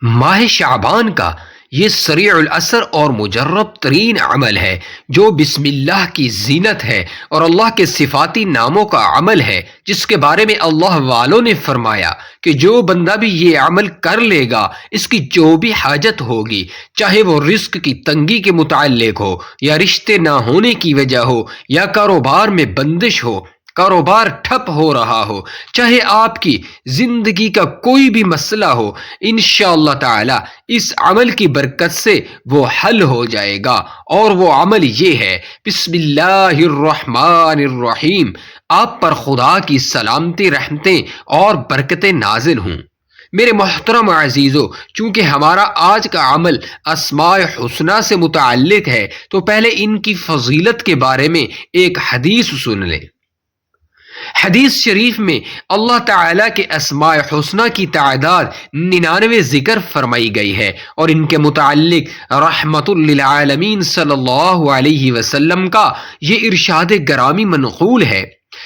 ماہ شعبان کا یہ سریع الاثر اور مجرب ترین عمل ہے جو بسم اللہ کی زینت ہے اور اللہ کے صفاتی ناموں کا عمل ہے، جس کے بارے میں اللہ والوں نے فرمایا کہ جو بندہ بھی یہ عمل کر لے گا، اس کی جو بھی حاجت ہوگی، چاہے وہ رزق کی تنگی کے متعلق ہو یا رشتے نہ ہونے کی وجہ ہو یا کاروبار میں بندش ہو، کاروبار ٹھپ ہو رہا ہو، چاہے آپ کی زندگی کا کوئی بھی مسئلہ ہو، انشاءاللہ تعالی اس عمل کی برکت سے وہ حل ہو جائے گا۔ اور وہ عمل یہ ہے، بسم اللہ الرحمن الرحیم، آپ پر خدا کی سلامتی، رحمتیں اور برکتیں نازل ہوں۔ میرے محترم عزیزو، چونکہ ہمارا آج کا عمل اسماء حسنہ سے متعلق ہے تو پہلے ان کی فضیلت کے بارے میں ایک حدیث سن لیں۔ حدیث شریف میں اللہ تعالیٰ کے اسماء حسنہ کی تعداد 99 ذکر فرمائی گئی ہے، اور ان کے متعلق رحمت للعالمین صلی اللہ علیہ وسلم کا یہ ارشاد گرامی منقول ہے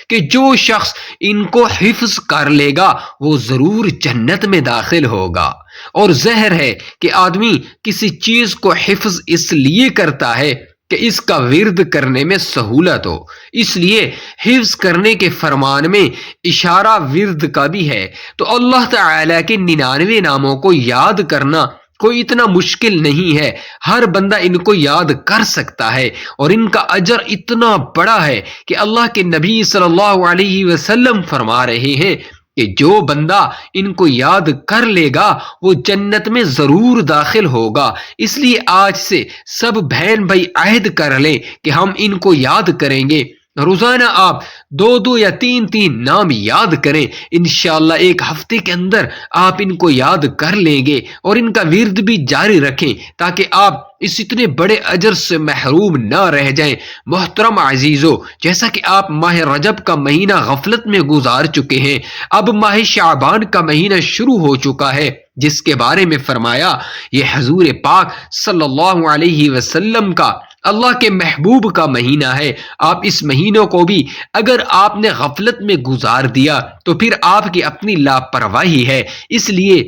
کہ جو شخص ان کو حفظ کر لے گا وہ ضرور جنت میں داخل ہوگا۔ اور ظاہر ہے کہ آدمی کسی چیز کو حفظ اس لیے کرتا ہے کہ اس کا ورد کرنے میں سہولت ہو، اس لیے حفظ کرنے کے فرمان میں اشارہ ورد کا بھی ہے۔ تو اللہ تعالیٰ کے 99 ناموں کو یاد کرنا کوئی اتنا مشکل نہیں ہے، ہر بندہ ان کو یاد کر سکتا ہے، اور ان کا اجر اتنا بڑا ہے کہ اللہ کے نبی صلی اللہ علیہ وسلم فرما رہے ہیں کہ جو بندہ ان کو یاد کر لے گا وہ جنت میں ضرور داخل ہوگا۔ اس لیے آج سے سب بہن بھائی عہد کر لیں کہ ہم ان کو یاد کریں گے۔ روزانہ آپ 2 یا 3 نام یاد کریں، انشاءاللہ ایک ہفتے کے اندر آپ ان کو یاد کر لیں گے، اور ان کا ورد بھی جاری رکھیں تاکہ آپ اس اتنے بڑے اجر سے محروم نہ رہ جائیں۔ محترم عزیزو، جیسا کہ آپ ماہ رجب کا مہینہ غفلت میں گزار چکے ہیں، اب ماہ شعبان کا مہینہ شروع ہو چکا ہے، جس کے بارے میں فرمایا یہ حضور پاک صلی اللہ علیہ وسلم کا، اللہ کے محبوب کا مہینہ ہے۔ آپ اس مہینوں کو بھی اگر آپ نے غفلت میں گزار دیا تو پھر آپ کی اپنی لاپرواہی ہے، اس لیے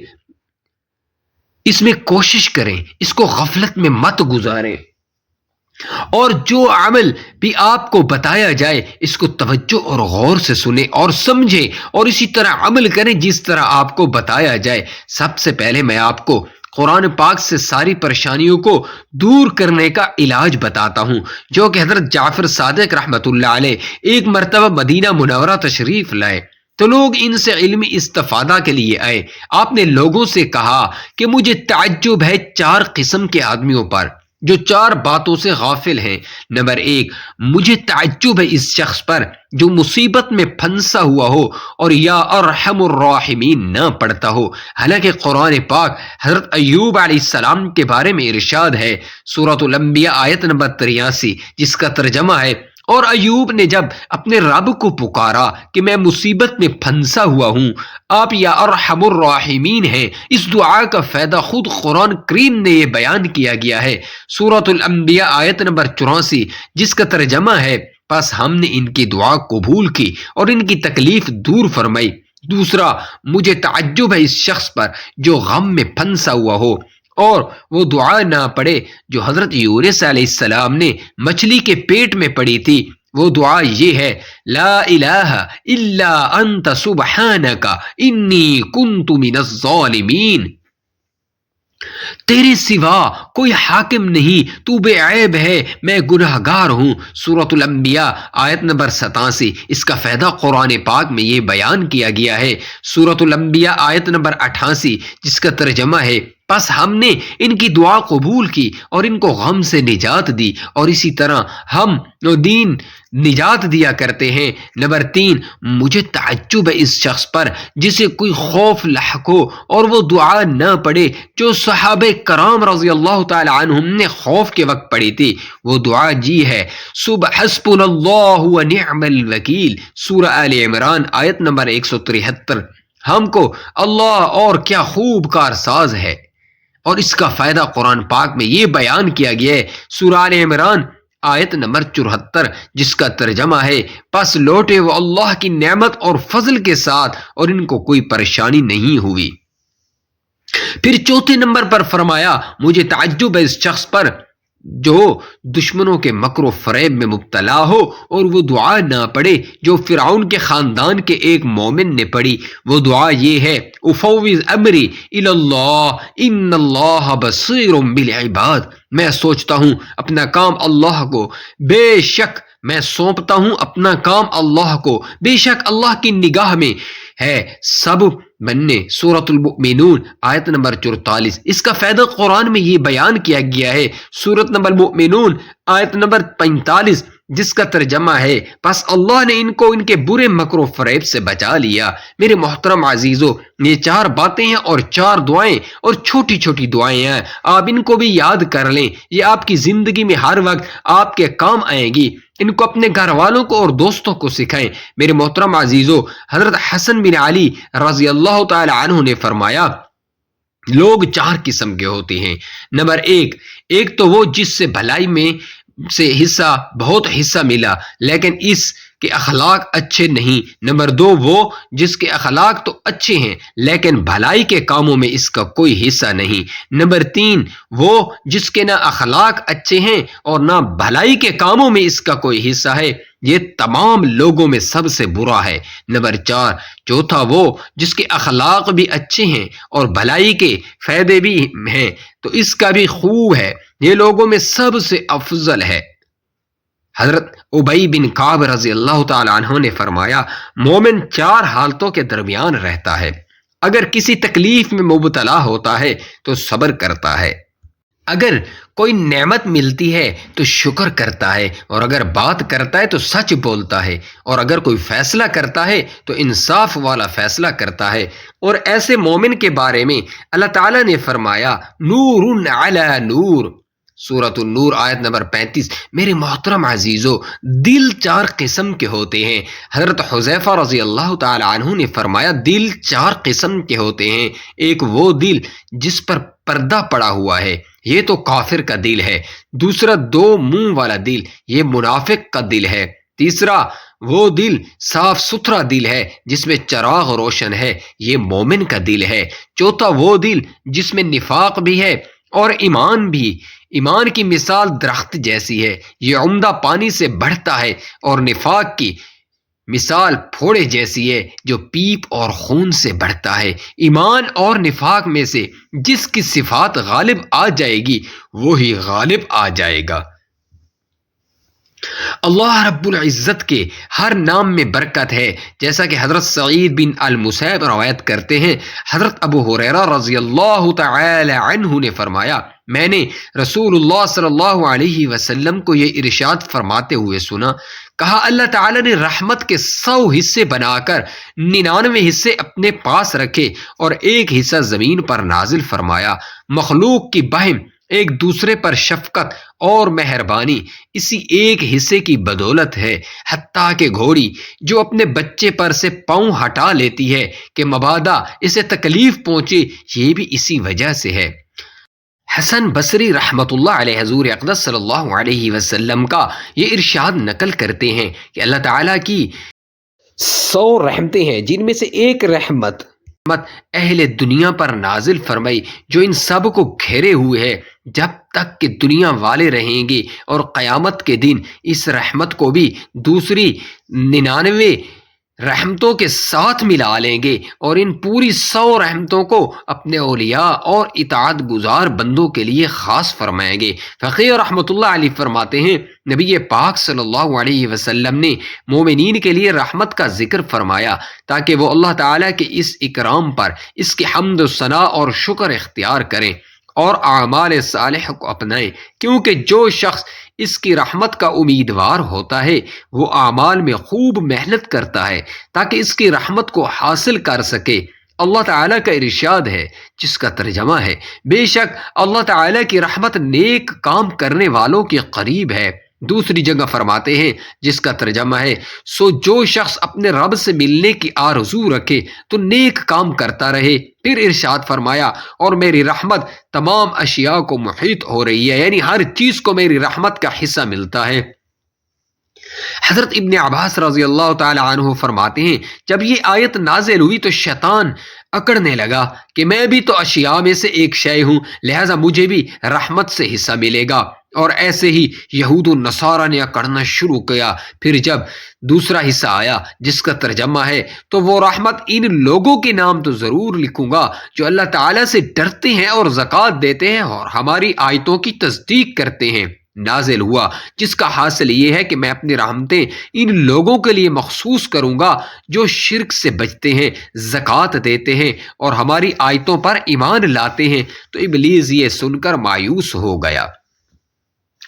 اس میں کوشش کریں، اس کو غفلت میں مت گزاریں، اور جو عمل بھی آپ کو بتایا جائے اس کو توجہ اور غور سے سنیں اور سمجھیں، اور اسی طرح عمل کریں جس طرح آپ کو بتایا جائے۔ سب سے پہلے میں آپ کو قرآن پاک سے ساری پریشانیوں کو دور کرنے کا علاج بتاتا ہوں، جو کہ حضرت جعفر صادق رحمۃ اللہ علیہ ایک مرتبہ مدینہ منورہ تشریف لائے تو لوگ ان سے علمی استفادہ کے لیے آئے۔ آپ نے لوگوں سے کہا کہ مجھے تعجب ہے 4 قسم کے آدمیوں پر جو 4 باتوں سے غافل ہیں۔ نمبر 1، مجھے تعجب ہے اس شخص پر جو مصیبت میں پھنسا ہوا ہو اور یا ارحم الراحمین نہ پڑھتا ہو، حالانکہ قرآن پاک حضرت ایوب علیہ السلام کے بارے میں ارشاد ہے، سورۃ الانبیاء آیت نمبر 83، جس کا ترجمہ ہے، اور ایوب نے جب اپنے رب کو پکارا کہ میں مصیبت میں پھنسا ہوا ہوں، آپ یا ارحم الراحمین ہیں۔ اس دعا کا فائدہ خود قرآن کریم نے یہ بیان کیا گیا ہے، سورۃ الانبیاء آیت نمبر 84، جس کا ترجمہ ہے، پس ہم نے ان کی دعا قبول کی اور ان کی تکلیف دور فرمائی۔ دوسرا، مجھے تعجب ہے اس شخص پر جو غم میں پھنسا ہوا ہو اور وہ دعا نہ پڑھے جو حضرت یونس علیہ السلام نے مچھلی کے پیٹ میں پڑھی تھی۔ وہ دعا یہ ہے، لا الہ الا انت سبحانک انی کنت من الظالمین، تیرے سوا کوئی حاکم نہیں، تو بے عیب ہے، میں گناہگار ہوں، سورۃ الانبیاء آیت نمبر 87۔ اس کا فائدہ قرآن پاک میں یہ بیان کیا گیا ہے، سورۃ الانبیاء آیت نمبر 88، جس کا ترجمہ ہے، پس ہم نے ان کی دعا قبول کی اور ان کو غم سے نجات دی، اور اسی طرح ہم دین نجات دیا کرتے ہیں۔ نمبر 3، مجھے تعجب ہے اس شخص پر جسے کوئی خوف لاحق ہو اور وہ دعا نہ پڑھے جو صحابہ کرام رضی اللہ تعالی عنہم نے خوف کے وقت پڑھی تھی۔ وہ دعا جی ہے، حسبنا اللہ و نعم الوکیل، سورہ آل عمران آیت نمبر 173۔ ہم کو اللہ اور کیا خوب کارساز ہے، اور اس کا فائدہ قرآن پاک میں یہ بیان کیا گیا ہے، سورہ آل عمران آیت نمبر 74، جس کا ترجمہ ہے، پس لوٹے وہ اللہ کی نعمت اور فضل کے ساتھ اور ان کو کوئی پریشانی نہیں ہوئی۔ پھر چوتھے نمبر پر فرمایا مجھے تعجب ہے اس شخص پر جو دشمنوں کے مکر و فریب میں مبتلا ہو اور وہ دعا نہ پڑھے جو فرعون کے خاندان کے ایک مومن نے پڑھی۔ وہ دعا یہ ہے افوض امری الی اللہ ان اللہ بصیر بالعباد، میں سوچتا ہوں اپنا کام اللہ کو، بے شک میں سونپتا ہوں اپنا کام اللہ کو، بے شک اللہ کی نگاہ میں ہے سب بننے۔ سورۃ المؤمنون آیت نمبر 44۔ اس کا فائدہ قرآن میں یہ بیان کیا گیا ہے سورۃ نمبر المؤمنون آیت نمبر 45، جس کا ترجمہ ہے پس اللہ نے ان کو ان کے برے مکر و فریب سے بچا لیا۔ میرے محترم عزیزو، یہ 4 باتیں ہیں اور 4 دعائیں اور چھوٹی چھوٹی دعائیں ہیں، آپ ان کو بھی یاد کر لیں، یہ آپ کی زندگی میں ہر وقت آپ کے کام آئیں گی۔ ان کو اپنے گھر والوں کو اور دوستوں کو سکھائیں۔ میرے محترم عزیزو، حضرت حسن بن علی رضی اللہ تعالی عنہ نے فرمایا لوگ 4 قسم کے ہوتے ہیں۔ نمبر 1، ایک تو وہ جس سے بھلائی میں سے بہت حصہ ملا لیکن اس کے اخلاق اچھے نہیں۔ نمبر 2، وہ جس کے اخلاق تو اچھے ہیں لیکن بھلائی کے کاموں میں اس کا کوئی حصہ نہیں۔ نمبر 3، وہ جس کے نہ اخلاق اچھے ہیں اور نہ بھلائی کے کاموں میں اس کا کوئی حصہ ہے، یہ تمام لوگوں میں سب سے برا ہے۔ نمبر 4، چوتھا وہ جس کے اخلاق بھی اچھے ہیں اور بھلائی کے فائدے بھی ہیں تو اس کا بھی خوب ہے، یہ لوگوں میں سب سے افضل ہے۔ حضرت ابی بن کعب رضی اللہ تعالی عنہ نے فرمایا مومن 4 حالتوں کے درمیان رہتا ہے، اگر کسی تکلیف میں مبتلا ہوتا ہے تو صبر کرتا ہے، اگر کوئی نعمت ملتی ہے تو شکر کرتا ہے، اور اگر بات کرتا ہے تو سچ بولتا ہے، اور اگر کوئی فیصلہ کرتا ہے تو انصاف والا فیصلہ کرتا ہے۔ اور ایسے مومن کے بارے میں اللہ تعالیٰ نے فرمایا نور علی نور، سورۃ النور آیت نمبر 35۔ میرے محترم عزیزو، دل 4 قسم کے ہوتے ہیں۔ حضرت حذیفہ رضی اللہ تعالی عنہ نے فرمایا دل 4 قسم کے ہوتے ہیں۔ ایک وہ دل جس پر پردہ پڑا ہوا ہے، یہ تو کافر کا دل ہے۔ دوسرا 2 منہ والا دل، یہ منافق کا دل ہے۔ تیسرا وہ دل صاف ستھرا دل ہے جس میں چراغ روشن ہے، یہ مومن کا دل ہے۔ چوتھا وہ دل جس میں نفاق بھی ہے اور ایمان بھی۔ ایمان کی مثال درخت جیسی ہے، یہ عمدہ پانی سے بڑھتا ہے، اور نفاق کی مثال پھوڑے جیسی ہے جو پیپ اور خون سے بڑھتا ہے۔ ایمان اور نفاق میں سے جس کی صفات غالب آ جائے گی وہی غالب آ جائے گا۔ اللہ رب العزت کے ہر نام میں برکت ہے، جیسا کہ حضرت سعید بن المسیب روایت کرتے ہیں، حضرت ابو ہریرہ رضی اللہ تعالی عنہ نے فرمایا میں نے رسول اللہ صلی اللہ علیہ وسلم کو یہ ارشاد فرماتے ہوئے سنا، کہا اللہ تعالی نے رحمت کے 100 حصے بنا کر 99 حصے اپنے پاس رکھے اور 1 حصہ زمین پر نازل فرمایا۔ مخلوق کی بہم ایک دوسرے پر شفقت اور مہربانی اسی 1 حصے کی بدولت ہے، حتیٰ کہ گھوڑی جو اپنے بچے پر سے پاؤں ہٹا لیتی ہے کہ مبادا اسے تکلیف پہنچے، یہ بھی اسی وجہ سے ہے۔ حسن بصری رحمت اللہ علیہ حضور اقدس صلی اللہ علیہ وسلم کا یہ ارشاد نقل کرتے ہیں کہ اللہ تعالیٰ کی 100 رحمتیں ہیں، جن میں سے ایک رحمت اہل دنیا پر نازل فرمائی جو ان سب کو گھیرے ہوئے ہے جب تک کہ دنیا والے رہیں گے، اور قیامت کے دن اس رحمت کو بھی دوسری 99 رحمتوں کے ساتھ ملا لیں گے، اور ان پوری 100 رحمتوں کو اپنے اولیاء اور اطاعت گزار بندوں کے لیے خاص فرمائیں گے۔ فقیہ رحمت اللہ علیہ فرماتے ہیں نبی پاک صلی اللہ علیہ وسلم نے مومنین کے لیے رحمت کا ذکر فرمایا تاکہ وہ اللہ تعالیٰ کے اس اکرام پر اس کی حمد و ثنا اور شکر اختیار کریں اور اعمال صالح کو اپنائیں، کیونکہ جو شخص اس کی رحمت کا امیدوار ہوتا ہے وہ اعمال میں خوب محنت کرتا ہے تاکہ اس کی رحمت کو حاصل کر سکے۔ اللہ تعالیٰ کا ارشاد ہے جس کا ترجمہ ہے بے شک اللہ تعالیٰ کی رحمت نیک کام کرنے والوں کے قریب ہے۔ دوسری جگہ فرماتے ہیں جس کا ترجمہ ہے سو جو شخص اپنے رب سے ملنے کی آرزو رکھے تو نیک کام کرتا رہے۔ پھر ارشاد فرمایا اور میری رحمت تمام اشیاء کو محیط ہو رہی ہے، یعنی ہر چیز کو میری رحمت کا حصہ ملتا ہے۔ حضرت ابن عباس رضی اللہ تعالی عنہ فرماتے ہیں جب یہ آیت نازل ہوئی تو شیطان اکڑنے لگا کہ میں بھی تو اشیاء میں سے ایک شے ہوں، لہذا مجھے بھی رحمت سے حصہ ملے گا، اور ایسے ہی یہود و نصارہ نے اکڑنا شروع کیا۔ پھر جب دوسرا حصہ آیا جس کا ترجمہ ہے تو وہ رحمت ان لوگوں کے نام تو ضرور لکھوں گا جو اللہ تعالیٰ سے ڈرتے ہیں اور زکوٰۃ دیتے ہیں اور ہماری آیتوں کی تصدیق کرتے ہیں، نازل ہوا، جس کا حاصل یہ ہے کہ میں اپنی رحمتیں ان لوگوں کے لیے مخصوص کروں گا جو شرک سے بچتے ہیں، زکوٰۃ دیتے ہیں اور ہماری آیتوں پر ایمان لاتے ہیں۔ تو ابلیس یہ سن کر مایوس ہو گیا۔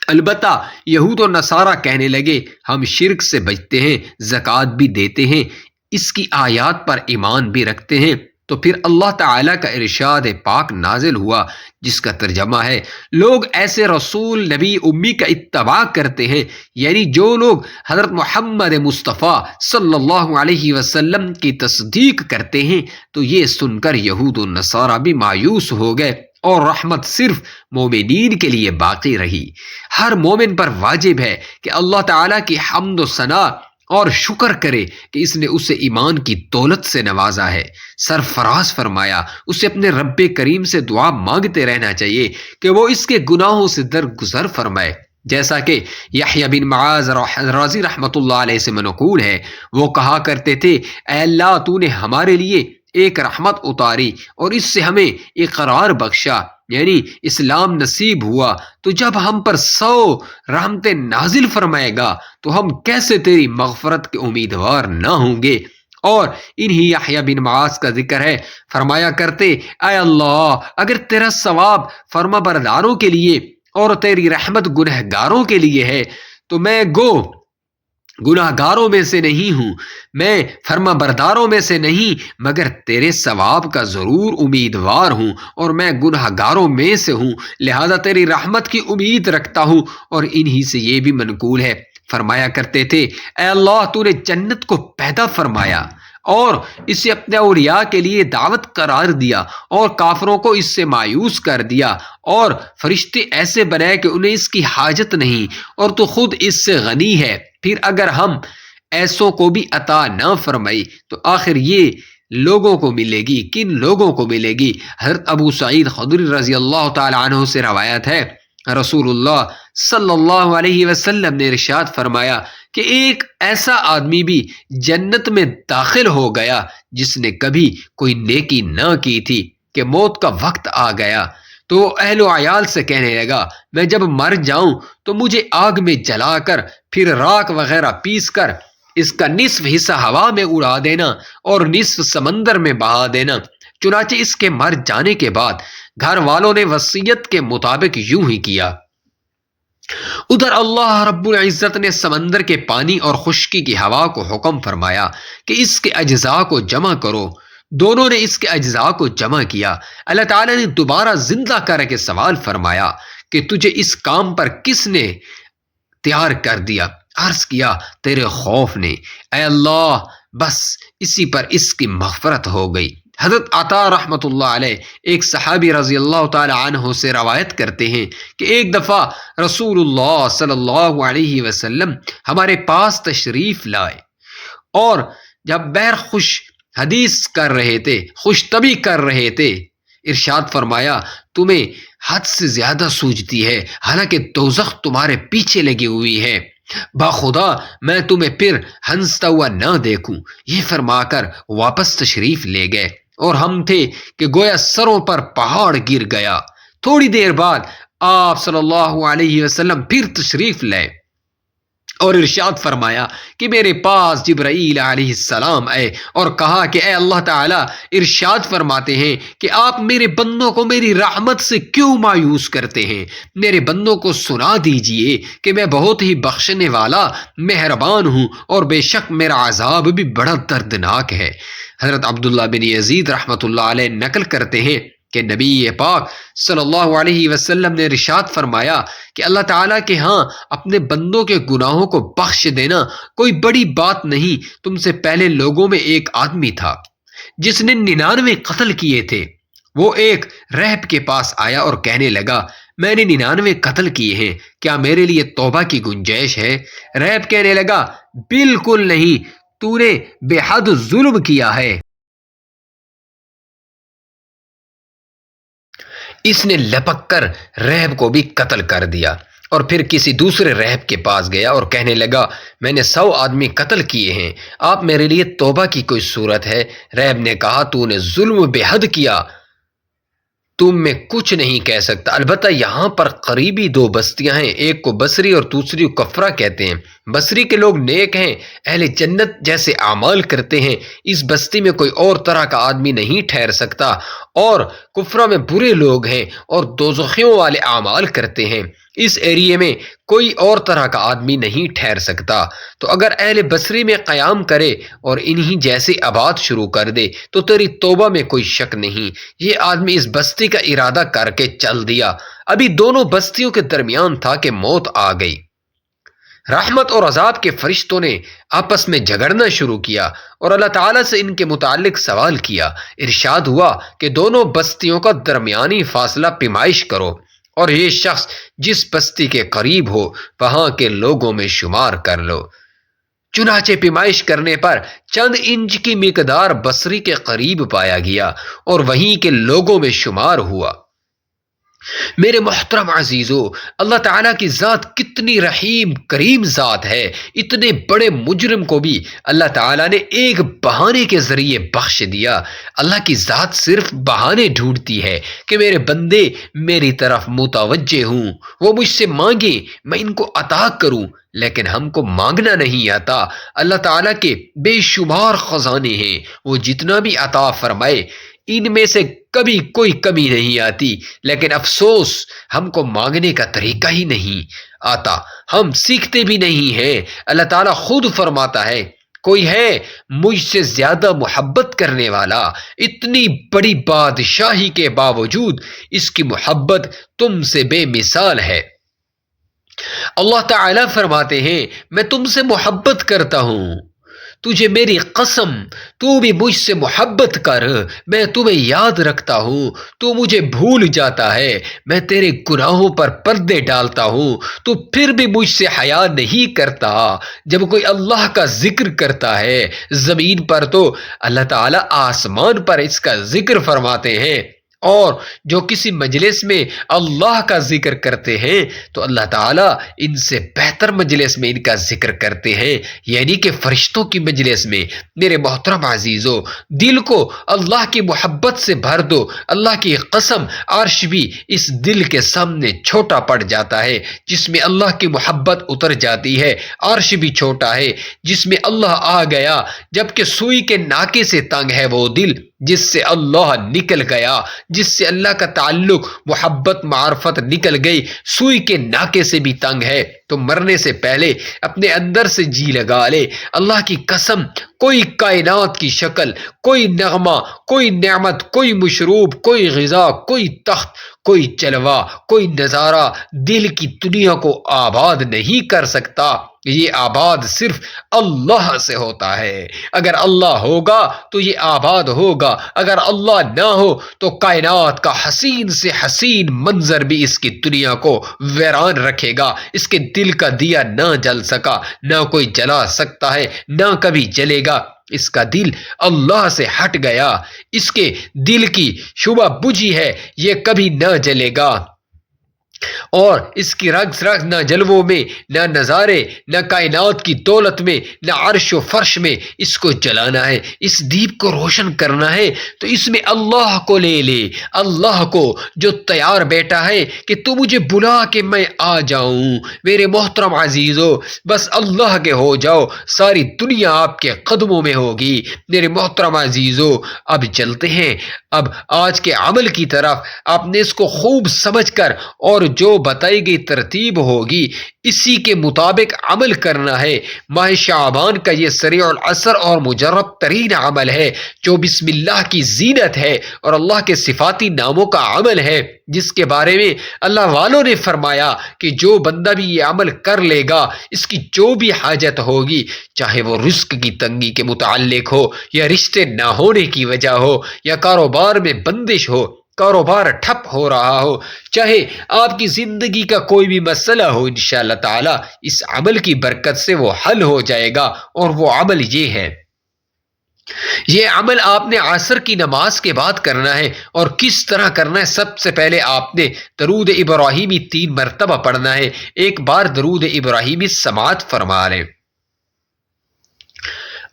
البتہ یہود و نصارہ کہنے لگے ہم شرک سے بچتے ہیں، زکوٰۃ بھی دیتے ہیں، اس کی آیات پر ایمان بھی رکھتے ہیں۔ تو پھر اللہ تعالیٰ کا ارشاد پاک نازل ہوا جس کا ترجمہ ہے لوگ ایسے رسول نبی امی کا اتباع کرتے ہیں، یعنی جو لوگ حضرت محمد مصطفیٰ صلی اللہ علیہ وسلم کی تصدیق کرتے ہیں۔ تو یہ سن کر یہود و نصارہ بھی مایوس ہو گئے اور رحمت صرف مومنین کے لیے باقی رہی۔ ہر مومن پر واجب ہے کہ اللہ تعالیٰ کی حمد و ثنا اور شکر کرے کہ اس نے اسے ایمان کی دولت سے نوازا ہے، سرفراز فرمایا۔ اسے اپنے رب کریم سے دعا مانگتے رہنا چاہیے کہ وہ اس کے گناہوں سے درگزر فرمائے، جیسا کہ یحییٰ بن معاذ رازی رحمۃ اللہ علیہ سے منقول ہے، وہ کہا کرتے تھے اے اللہ تو نے ہمارے لیے ایک رحمت اتاری اور اس سے ہمیں اقرار بخشا، یعنی اسلام نصیب ہوا، تو جب ہم پر 100 رحمتیں نازل فرمائے گا تو ہم کیسے تیری مغفرت کے امیدوار نہ ہوں گے۔ اور انہی یحییٰ بن معاذ کا ذکر ہے، فرمایا کرتے اے اللہ اگر تیرا ثواب فرما برداروں کے لیے اور تیری رحمت گنہگاروں کے لیے ہے تو میں گناہ گاروں میں سے نہیں ہوں، میں فرما برداروں میں سے نہیں، مگر تیرے ثواب کا ضرور امیدوار ہوں اور میں گناہ گاروں میں سے ہوں، لہذا تیری رحمت کی امید رکھتا ہوں۔ اور انہی سے یہ بھی منقول ہے، فرمایا کرتے تھے اے اللہ تو نے جنت کو پیدا فرمایا اور اسے اپنے اولیاء کے لیے دعوت قرار دیا اور کافروں کو اس سے مایوس کر دیا، اور فرشتے ایسے بنائے کہ انہیں اس کی حاجت نہیں اور تو خود اس سے غنی ہے، پھر اگر ہم ایسوں کو بھی عطا نہ فرمائی تو آخر یہ لوگوں کو ملے گی، کن لوگوں کو ملے گی؟ حضرت ابو سعید خدری رضی اللہ تعالی عنہ سے روایت ہے، رسول اللہ صلی اللہ علیہ وسلم نے ارشاد فرمایا کہ ایک ایسا آدمی بھی جنت میں داخل ہو گیا جس نے کبھی کوئی نیکی نہ کی تھی کہ موت کا وقت آ گیا تو وہ اہل و عیال سے کہنے لگا میں جب مر جاؤں تو مجھے آگ میں جلا کر پھر راکھ وغیرہ پیس کر اس کا نصف حصہ ہوا میں اڑا دینا اور نصف سمندر میں بہا دینا۔ چنانچہ اس کے مر جانے کے بعد گھر والوں نے وصیت کے مطابق یوں ہی کیا۔ ادھر اللہ رب العزت نے سمندر کے پانی اور خشکی کی ہوا کو حکم فرمایا کہ اس کے اجزاء کو جمع کرو۔ دونوں نے اس کے اجزاء کو جمع کیا۔ اللہ تعالیٰ نے دوبارہ زندہ کر کے سوال فرمایا کہ تجھے اس کام پر کس نے تیار کر دیا؟ عرض کیا تیرے خوف نے اے اللہ، بس اسی پر اس کی مغفرت ہو گئی۔ حضرت عطا رحمۃ اللہ علیہ ایک صحابی رضی اللہ تعالی عنہ سے روایت کرتے ہیں کہ ایک دفعہ رسول اللہ صلی اللہ علیہ وسلم ہمارے پاس تشریف لائے اور جب بیر خوش حدیث کر رہے تھے، خوش طبی کر رہے تھے، ارشاد فرمایا تمہیں حد سے زیادہ سوجتی ہے حالانکہ دوزخ تمہارے پیچھے لگی ہوئی ہے، باخدا میں تمہیں پھر ہنستا ہوا نہ دیکھوں۔ یہ فرما کر واپس تشریف لے گئے اور ہم تھے کہ گویا سروں پر پہاڑ گر گیا۔ تھوڑی دیر بعد آپ صلی اللہ علیہ وسلم پھر تشریف لائے اور ارشاد فرمایا کہ میرے پاس جبرائیل علیہ السلام آئے اور کہا کہ اے اللہ تعالیٰ ارشاد فرماتے ہیں کہ آپ میرے بندوں کو میری رحمت سے کیوں مایوس کرتے ہیں؟ میرے بندوں کو سنا دیجئے کہ میں بہت ہی بخشنے والا مہربان ہوں اور بے شک میرا عذاب بھی بڑا دردناک ہے۔ حضرت عبداللہ بن یزید رحمۃ اللہ علیہ نقل کرتے ہیں کہ نبی پاک صلی اللہ علیہ وسلم نے ارشاد فرمایا کہ اللہ تعالیٰ کے ہاں اپنے بندوں کے گناہوں کو بخش دینا کوئی بڑی بات نہیں۔ تم سے پہلے لوگوں میں ایک آدمی تھا جس نے 99 قتل کیے تھے، وہ ایک رہب کے پاس آیا اور کہنے لگا میں نے 99 قتل کیے ہیں، کیا میرے لیے توبہ کی گنجائش ہے؟ ریب کہنے لگا، بالکل نہیں، تو نے بے حد ظلم کیا ہے۔ اس نے لپک کر ریب کو بھی قتل کر دیا اور پھر کسی دوسرے ریب کے پاس گیا اور کہنے لگا، میں نے 100 آدمی قتل کیے ہیں، آپ میرے لیے توبہ کی کوئی صورت ہے؟ ریب نے کہا، تو نے ظلم بے حد کیا، تم میں کچھ نہیں کہہ سکتا۔ البتہ یہاں پر قریبی 2 بستیاں ہیں، ایک کو بصری اور دوسری کو کفرہ کہتے ہیں۔ بصری کے لوگ نیک ہیں، اہل جنت جیسے اعمال کرتے ہیں، اس بستی میں کوئی اور طرح کا آدمی نہیں ٹھہر سکتا، اور کفرہ میں برے لوگ ہیں اور دوزخیوں والے اعمال کرتے ہیں، اس ایریے میں کوئی اور طرح کا آدمی نہیں ٹھہر سکتا۔ تو اگر اہل بصری میں قیام کرے اور انہی جیسے آباد شروع کر دے تو تیری توبہ میں کوئی شک نہیں۔ یہ آدمی اس بستی کا ارادہ کر کے چل دیا، ابھی دونوں بستیوں کے درمیان تھا کہ موت آ گئی۔ رحمت اور عذاب کے فرشتوں نے آپس میں جھگڑنا شروع کیا اور اللہ تعالیٰ سے ان کے متعلق سوال کیا۔ ارشاد ہوا کہ دونوں بستیوں کا درمیانی فاصلہ پیمائش کرو اور یہ شخص جس بستی کے قریب ہو وہاں کے لوگوں میں شمار کر لو۔ چنانچہ پیمائش کرنے پر چند انچ کی مقدار بصری کے قریب پایا گیا اور وہیں کے لوگوں میں شمار ہوا۔ میرے محترم عزیزو، اللہ تعالیٰ کی ذات کتنی رحیم کریم ذات ہے، اتنے بڑے مجرم کو بھی اللہ تعالیٰ نے ایک بہانے کے ذریعے بخش دیا۔ اللہ کی ذات صرف بہانے ڈھونڈتی ہے کہ میرے بندے میری طرف متوجہ ہوں، وہ مجھ سے مانگیں میں ان کو عطا کروں، لیکن ہم کو مانگنا نہیں آتا۔ اللہ تعالیٰ کے بے شمار خزانے ہیں، وہ جتنا بھی عطا فرمائے ان میں سے کبھی کوئی کمی نہیں آتی، لیکن افسوس ہم کو مانگنے کا طریقہ ہی نہیں آتا، ہم سیکھتے بھی نہیں ہیں۔ اللہ تعالیٰ خود فرماتا ہے، کوئی ہے مجھ سے زیادہ محبت کرنے والا؟ اتنی بڑی بادشاہی کے باوجود اس کی محبت تم سے بے مثال ہے۔ اللہ تعالیٰ فرماتے ہیں، میں تم سے محبت کرتا ہوں، تجھے میری قسم تو بھی مجھ سے محبت کر، میں تمہیں یاد رکھتا ہوں، تو مجھے بھول جاتا ہے، میں تیرے گناہوں پر پردے ڈالتا ہوں، تو پھر بھی مجھ سے حیا نہیں کرتا۔ جب کوئی اللہ کا ذکر کرتا ہے زمین پر تو اللہ تعالیٰ آسمان پر اس کا ذکر فرماتے ہیں، اور جو کسی مجلس میں اللہ کا ذکر کرتے ہیں تو اللہ تعالیٰ ان سے بہتر مجلس میں ان کا ذکر کرتے ہیں، یعنی کہ فرشتوں کی مجلس میں۔ میرے محترم عزیزو، دل کو اللہ کی محبت سے بھر دو، اللہ کی قسم عرش بھی اس دل کے سامنے چھوٹا پڑ جاتا ہے جس میں اللہ کی محبت اتر جاتی ہے، عرش بھی چھوٹا ہے جس میں اللہ آ گیا، جبکہ سوئی کے ناکے سے تنگ ہے وہ دل جس سے اللہ نکل گیا، جس سے اللہ کا تعلق محبت معرفت نکل گئی، سوئی کے ناکے سے بھی تنگ ہے۔ تو مرنے سے پہلے اپنے اندر سے جی لگا لے، اللہ کی قسم کوئی کائنات کی شکل، کوئی نغمہ، کوئی نعمت، کوئی مشروب، کوئی غذا، کوئی تخت، کوئی جلوہ، کوئی نظارہ دل کی دنیا کو آباد نہیں کر سکتا، یہ آباد صرف اللہ سے ہوتا ہے۔ اگر اللہ ہوگا تو یہ آباد ہوگا، اگر اللہ نہ ہو تو کائنات کا حسین سے حسین منظر بھی اس کی دنیا کو ویران رکھے گا۔ اس کے دل کا دیا نہ جل سکا، نہ کوئی جلا سکتا ہے، نہ کبھی جلے گا۔ اس کا دل اللہ سے ہٹ گیا، اس کے دل کی شعلہ بجھی ہے، یہ کبھی نہ جلے گا، اور اس کی رگ رگ نہ جلووں میں، نہ نظارے، نہ کائنات کی دولت میں، نہ عرش و فرش میں اس کو جلانا ہے، اس دیپ کو روشن کرنا ہے تو اس میں اللہ کو لے لے، اللہ کو جو تیار بیٹھا ہے کہ تو مجھے بلا کہ میں آ جاؤں۔ میرے محترم عزیزو، بس اللہ کے ہو جاؤ، ساری دنیا آپ کے قدموں میں ہوگی۔ میرے محترم عزیزو، اب چلتے ہیں اب آج کے عمل کی طرف۔ آپ نے اس کو خوب سمجھ کر اور جو بتائی گئی ترتیب ہوگی اسی کے مطابق عمل کرنا ہے۔ ماہ شعبان کا یہ سریع العصر اور مجرب ترین عمل ہے جو بسم اللہ کی زینت ہے اور اللہ کے صفاتی ناموں کا عمل ہے، جس کے بارے میں اللہ والوں نے فرمایا کہ جو بندہ بھی یہ عمل کر لے گا اس کی جو بھی حاجت ہوگی، چاہے وہ رزق کی تنگی کے متعلق ہو یا رشتے نہ ہونے کی وجہ ہو یا کاروبار میں بندش ہو، کاروبار ٹھپ ہو رہا ہو، چاہے آپ کی زندگی کا کوئی بھی مسئلہ ہو، انشاءاللہ تعالی اس عمل کی برکت سے وہ حل ہو جائے گا۔ اور وہ عمل یہ ہے، یہ عمل آپ نے عصر کی نماز کے بعد کرنا ہے۔ اور کس طرح کرنا ہے؟ سب سے پہلے آپ نے درود ابراہیمی 3 مرتبہ پڑھنا ہے۔ ایک بار درود ابراہیمی سماعت فرما لیں۔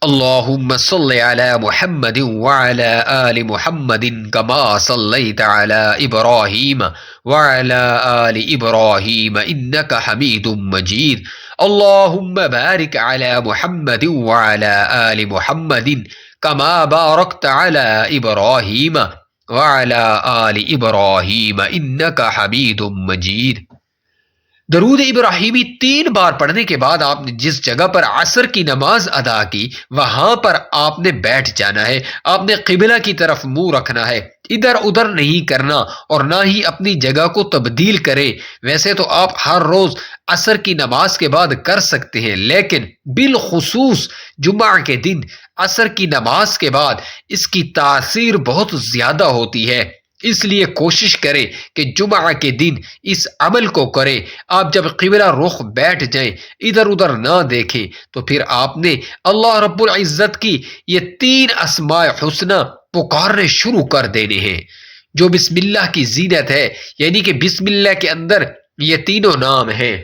اللهم صل على محمد وعلى آل محمد كما صليت على إبراهيم وعلى آل إبراهيم إنك حميد مجيد اللهم بارك على محمد وعلى آل محمد كما باركت على إبراهيم وعلى آل إبراهيم إنك حميد مجيد۔ درود ابراہیمی 3 بار پڑھنے کے بعد آپ نے جس جگہ پر عصر کی نماز ادا کی وہاں پر آپ نے بیٹھ جانا ہے۔ آپ نے قبلہ کی طرف منہ رکھنا ہے، ادھر ادھر نہیں کرنا، اور نہ ہی اپنی جگہ کو تبدیل کریں۔ ویسے تو آپ ہر روز عصر کی نماز کے بعد کر سکتے ہیں، لیکن بالخصوص جمعہ کے دن عصر کی نماز کے بعد اس کی تاثیر بہت زیادہ ہوتی ہے۔ اس لیے کوشش کریں کہ جمعہ کے دن اس عمل کو کریں۔ آپ جب قبلہ رخ بیٹھ جائیں، ادھر ادھر نہ دیکھیں، تو پھر آپ نے اللہ رب العزت کی یہ 3 اسماء حسنی پکارنے شروع کر دینے ہیں، جو بسم اللہ کی زینت ہے، یعنی کہ بسم اللہ کے اندر یہ تینوں نام ہیں،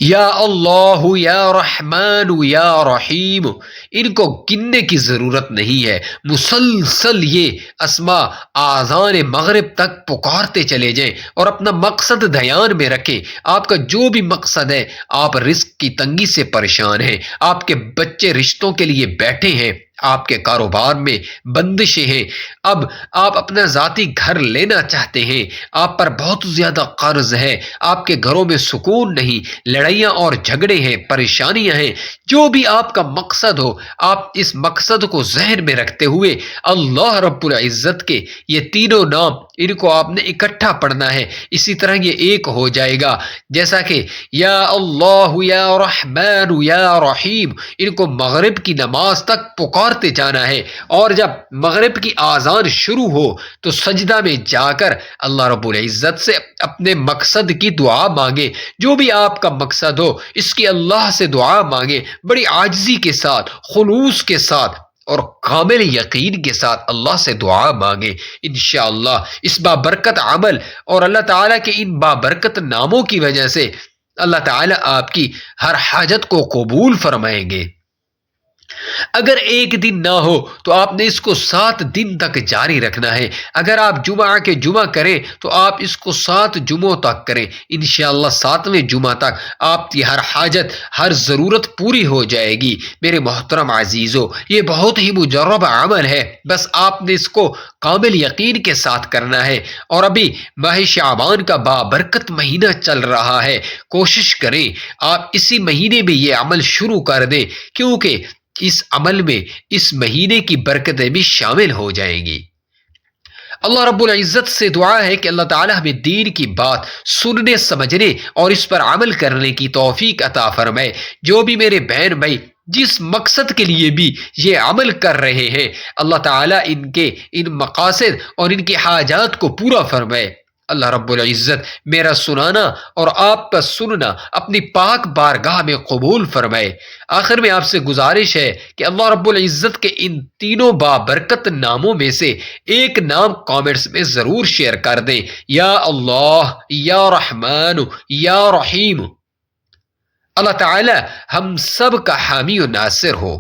یا اللہ، یا رحمان، یا رحیم۔ ان کو گننے کی ضرورت نہیں ہے، مسلسل یہ اسماء آذان مغرب تک پکارتے چلے جائیں، اور اپنا مقصد دھیان میں رکھیں۔ آپ کا جو بھی مقصد ہے، آپ رزق کی تنگی سے پریشان ہیں، آپ کے بچے رشتوں کے لیے بیٹھے ہیں، آپ کے کاروبار میں بندشیں ہیں، اب آپ اپنا ذاتی گھر لینا چاہتے ہیں، آپ پر بہت زیادہ قرض ہے، آپ کے گھروں میں سکون نہیں، لڑائیاں اور جھگڑے ہیں، پریشانیاں ہیں، جو بھی آپ کا مقصد ہو، آپ اس مقصد کو ذہن میں رکھتے ہوئے اللہ رب العزت کے یہ تینوں نام، ان کو آپ نے اکٹھا پڑھنا ہے۔ اسی طرح یہ ایک ہو جائے گا، جیسا کہ یا اللہ، یا رحمان، یا رحیم، ان کو مغرب کی نماز تک پکارتے جانا ہے، اور جب مغرب کی آذان شروع ہو تو سجدہ میں جا کر اللہ رب العزت سے اپنے مقصد کی دعا مانگے۔ جو بھی آپ کا مقصد ہو، اس کی اللہ سے دعا مانگے، بڑی عاجزی کے ساتھ، خلوص کے ساتھ اور کامل یقین کے ساتھ اللہ سے دعا مانگے۔ انشاءاللہ اس بابرکت عمل اور اللہ تعالیٰ کے ان بابرکت ناموں کی وجہ سے اللہ تعالیٰ آپ کی ہر حاجت کو قبول فرمائیں گے۔ اگر ایک دن نہ ہو تو آپ نے اس کو 7 دن تک جاری رکھنا ہے۔ اگر آپ جمعہ کے جمعہ کریں تو آپ اس کو 7 جمعوں تک کریں، انشاءاللہ 7ویں جمعہ تک آپ کی ہر حاجت، ہر ضرورت پوری ہو جائے گی۔ میرے محترم عزیزو، یہ بہت ہی مجرب عمل ہے، بس آپ نے اس کو کامل یقین کے ساتھ کرنا ہے۔ اور ابھی ماہ شعبان کا بابرکت مہینہ چل رہا ہے، کوشش کریں آپ اسی مہینے میں یہ عمل شروع کر دیں، کیونکہ اس عمل میں اس مہینے کی برکتیں بھی شامل ہو جائیں گی۔ اللہ رب العزت سے دعا ہے کہ اللہ تعالیٰ ہمیں دین کی بات سننے، سمجھنے اور اس پر عمل کرنے کی توفیق عطا فرمائے۔ جو بھی میرے بہن بھائی جس مقصد کے لیے بھی یہ عمل کر رہے ہیں، اللہ تعالیٰ ان مقاصد اور ان کی حاجات کو پورا فرمائے۔ اللہ رب العزت میرا سنانا اور آپ کا سننا اپنی پاک بارگاہ میں قبول فرمائے۔ آخر میں آپ سے گزارش ہے کہ اللہ رب العزت کے ان تینوں بابرکت ناموں میں سے ایک نام کامنٹس میں ضرور شیئر کر دیں، یا اللہ، یا رحمان، یا رحیم۔ اللہ تعالی ہم سب کا حامی و ناصر ہو۔